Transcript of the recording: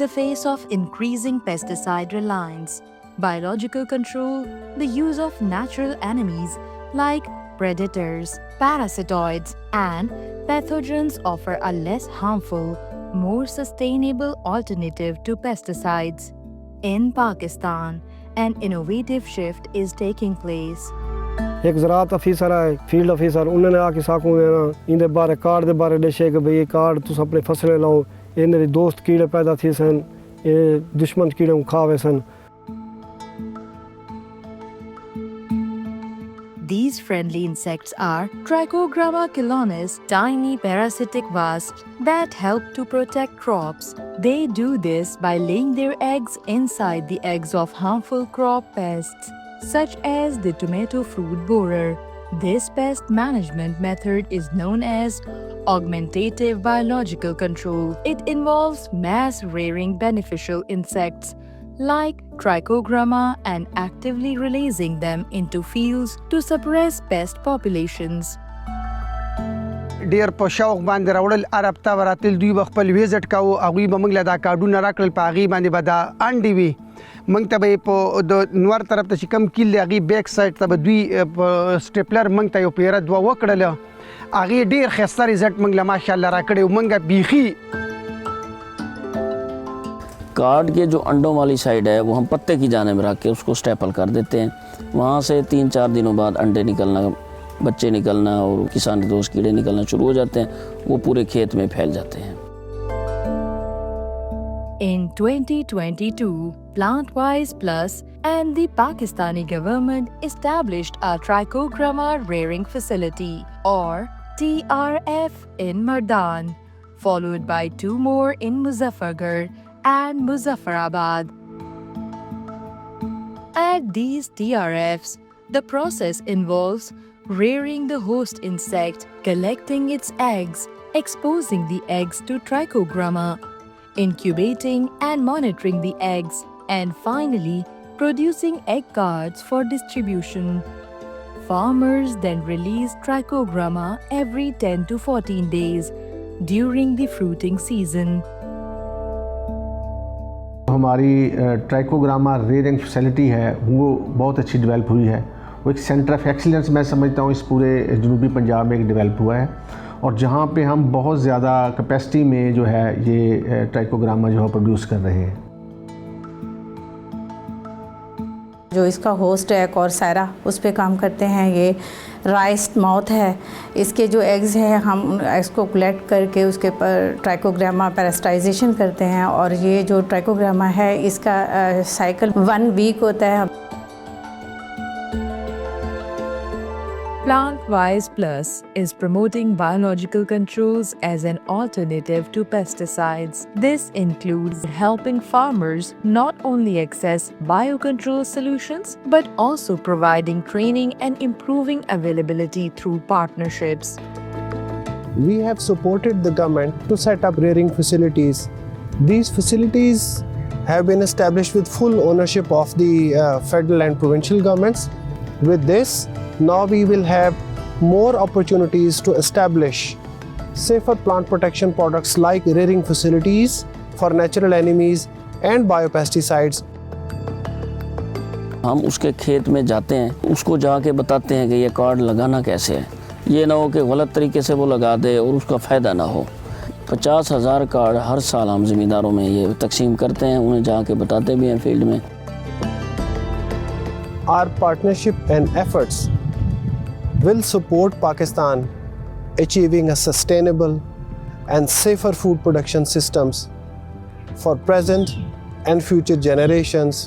the face of increasing pesticide reliance. Biological control, the use of natural enemies like predators, parasitoids, and pathogens offer a less harmful, more sustainable alternative to pesticides. In Pakistan, an innovative shift is taking place. एक ज़राअत officer है, field officer, उन्होंने आके साकू देना इंदे बारे card दे बारे दसे कि भाई ये कार्ड तुस अपने फसलें लाओ, इन्हें दोस्त कीड़े पैदा थी सन, ये दुश्मन कीड़े खावे सन. These friendly insects are Trichogramma chelonis, tiny parasitic wasps that help to protect crops. They do this by laying their eggs inside the eggs of harmful crop pests, such as the tomato fruit borer. This pest management method is known as augmentative biological control. It involves mass rearing beneficial insects like Trichogramma and actively releasing them into fields to suppress pest populations. ډیر په شوق باندې راوړل عرب ته وراتل دوی خپل ویزټ کاوه هغوی به موږ له دا کارډونه راکړل په هغې باندې به دا انډې وي موږ ته به په د نور طرف ته چې کم کیل دی هغې بیک سایډ ته به دوی په سټیپلر موږ ته یو پیره دوه وکړله هغې ډېر ښایسته رزلټ موږ له ماشاءالله راکړی و موږ بیخي card के जो अंडों वाली side है वो हम पत्ते की जाने में रख के उसको स्टेपल कर देते हैं. वहाँ से 3-4 दिनों बाद अंडे निकलना, बच्चे निकलना और किसान दोस्त कीड़े निकलना शुरू हो जाते हैं. वो पूरे खेत में फैल जाते हैं. In 2022, Plantwise Plus and the Pakistani government established a Trichogramma rearing facility or TRF in Mardan, followed by 2 more in Muzaffargarh and Muzaffarabad. At these TRFs, the process involves rearing the host insect, collecting its eggs, exposing the eggs to Trichogramma, incubating and monitoring the eggs, and finally producing egg cards for distribution. Farmers then release Trichogramma every 10 to 14 days during the fruiting season. हमारी Trichogramma rearing facility है वो बहुत अच्छी develop हुई है. वो एक centre of excellence मैं समझता हूँ इस पूरे जनूबी पंजाब में एक डेवलप हुआ है और जहाँ पे हम बहुत ज़्यादा कैपेसिटी में जो है ये ट्राइकोग्रामा जो है प्रोड्यूस कर रहे हैं. जो इसका होस्ट है कॉर्सेरा उस पे काम करते हैं. ये राइस्ड माउथ है. इसके जो एग्स हैं हम उन एग्स को कलेक्ट करके उसके पर ट्राइकोग्रामा पैरास्टाइजेशन करते हैं और ये जो ट्राइकोग्रामा है इसका साइकिल 1 वीक होता है. Plantwise Plus is promoting biological controls as an alternative to pesticides. This includes helping farmers not only access biocontrol solutions, but also providing training and improving availability through partnerships. We have supported the government to set up rearing facilities. These facilities have been established with full ownership of the federal and provincial governments. With this, now we will have more opportunities to establish safer plant protection products like rearing facilities for natural enemies and biopesticides. हम उसके खेत में जाते हैं, उसको जाके बताते हैं कि ये कार्ड लगाना कैसे है. ये ना हो कि गलत तरीके से वो लगा दे और उसका फ़ायदा ना हो. 50,000 कार्ड हर साल हम ज़मींदारों में ये तकसीम करते हैं, उन्हें जाके बताते भी हैं फील्ड में. Our partnership and efforts will support Pakistan achieving a sustainable and safer food production systems for present and future generations.